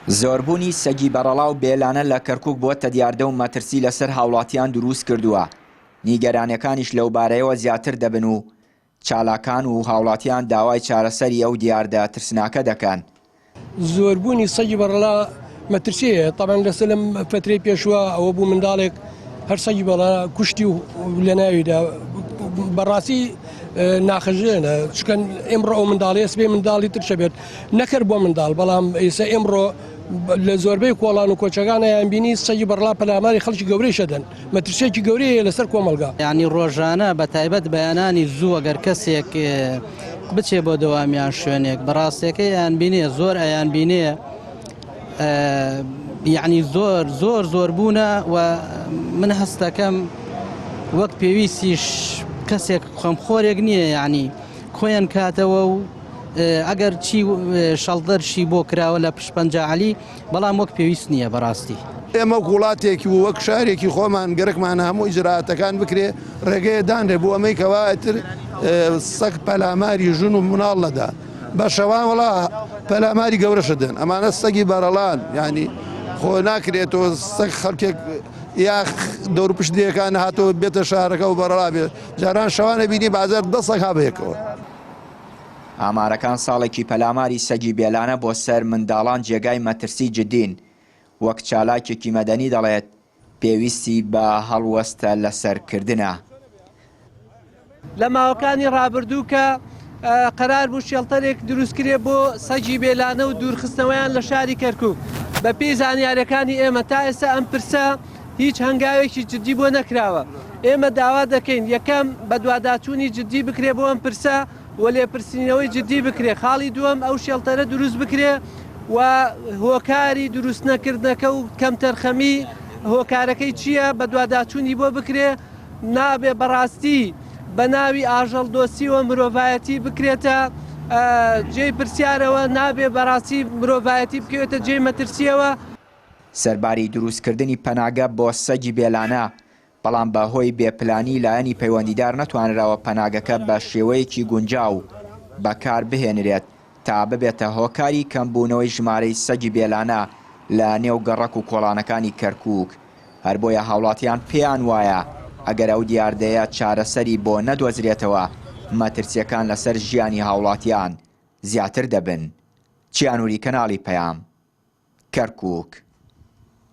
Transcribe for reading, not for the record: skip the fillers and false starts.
زۆربوونی سەگی بەڕەڵاو بێلانە لە کەرکووک بۆتە دیاردە و مەترسی لەسەر هاوڵاتیان دروست کردووە. نیگەرانیەکانیش لەو بارەیەوە زیاتر دەبن و چالاکان و هاوڵاتیان داوای چارەسەری ئەو دیاردە ترسناکە دەکەن. زۆربوونی سەگی بەڕەڵا مەترسیەیە. طبعاً لەسەر لەم فترەی پێشوە ئەوە بوو منداڵێک هەر سەگی بەڵا کوشتی و لە ناویدا بەڕاستی ناخەژێنە، چکەن ئێمڕۆ ئەو منداڵی سبێ منداڵی ترشە بێت نەکرد بۆ منداڵ، بەڵام ئێستا ئێمڕۆ لە زۆربەی کۆڵان و کۆچەکانیان بینی سەگی بەڕڵا پەلاماری خەڵکی گەورەی شەدەن، مەترسیەکی گەورەیە لەسەر کۆمەلگا. یعنی ڕۆژانە بە تایبەت بەیانانی زوو ئەگەر کەسێک بچێ بۆ دەوامیان شوێنێک بەڕاستیەکەی یان بینێ زۆر ئەیان بینێ یعنی زۆر بوونە و من هەستەکەم وەک پێویستیش کەسێک خۆمخۆرێک نییە، یعنی خۆیان کاتەوە و ئەگەر چی شەڵدەرشی بۆ کراوە لە پشپەنجاعلی بەڵام وەک پێویست نییە بەڕاستی. ئێمە وڵاتێکی و وەک شارێکی خۆمان گەرەکمان هەموو ئیجراتەکان بکرێ ڕێگەیە دانرێ بۆ ئەمەی کەواتر سەگ پەلاماری ژن و مناڵ لەدا بە شەوان وڵا پەلاماری گەورەشە دێن. ئەمانە سەگی بەرەڵان، ینی خۆ ناکرێتەوە سەگ خەڵکێک یا دەوروپشتیەکان هاتۆ بێتە شارەکە و بەرەڵا بێت. جاران شەوانە بینی بازار دە سەگ هابەیەکەوە. ئامارەکان ساڵێکی پەلاماری سەگی بێلانە بۆ سەر منداڵان جێگای مەترسی جدین. وەک چالاکێکی مەدەنی دەڵێت پێویستی بە هەڵوەستە لەسەرکردنە. لە ماوەکانی ڕابردوو کە قەرار بوو شێڵتەرێک دروستکرێ بۆ سەگی بێلانە و دوورخستنەوەیان لە شاری کەرکووک. بە پێی زانیاریەکانی ئێمە تا ئێستا ئەم پرسە هیچ هەنگاوێکی جدی بۆ نەکراوە. ئێمە داوا دەکەین یەکەم بە دواداچوونی جدی بکرێ بۆ ئەم پرسە و لێپرسینەوەی جدی بکرێ. خاڵی دووەم ئەو شێڵتەرە دروست بکرێ و هۆکاری دروست نەکردنەکە و کەم تەرخەمی هۆکارەکەی چییە بە دواداچوونی بۆ بکرێ، نابێ بەڕاستی بە ناوی ئاژەڵ دۆستیەوە مرۆڤایەتی بکرێتە جێی پرسیارەوە، نابێ بەڕاستی مرۆڤایەتی بکەوێتە جێی مەترسیەوە. سەرباری دروستکردنی پەناگە بۆ سەگی بێلانە، بەڵام بەهۆی بێپلانی لایەنی پەیوەندیدار نەتوانراوە پەناگەکە بە شێوەیەکی گونجاو بەکار بهێنرێت تا ببێتە هۆکاری کەمبوونەوەی ژمارەی سەگی بێلانە لە نێو گەڕەک و کۆڵانەکانی کەرکووک. هەر بۆیە هاوڵاتیان پێیان وایە ئەگەر ئەو دیاردەیە چارەسەری بۆ نەدۆزرێتەوە مەترسیەکان لەسەر ژیانی هاوڵاتیان زیاتر دەبن. چیانووری کەناڵی پەیام، کەرکووک.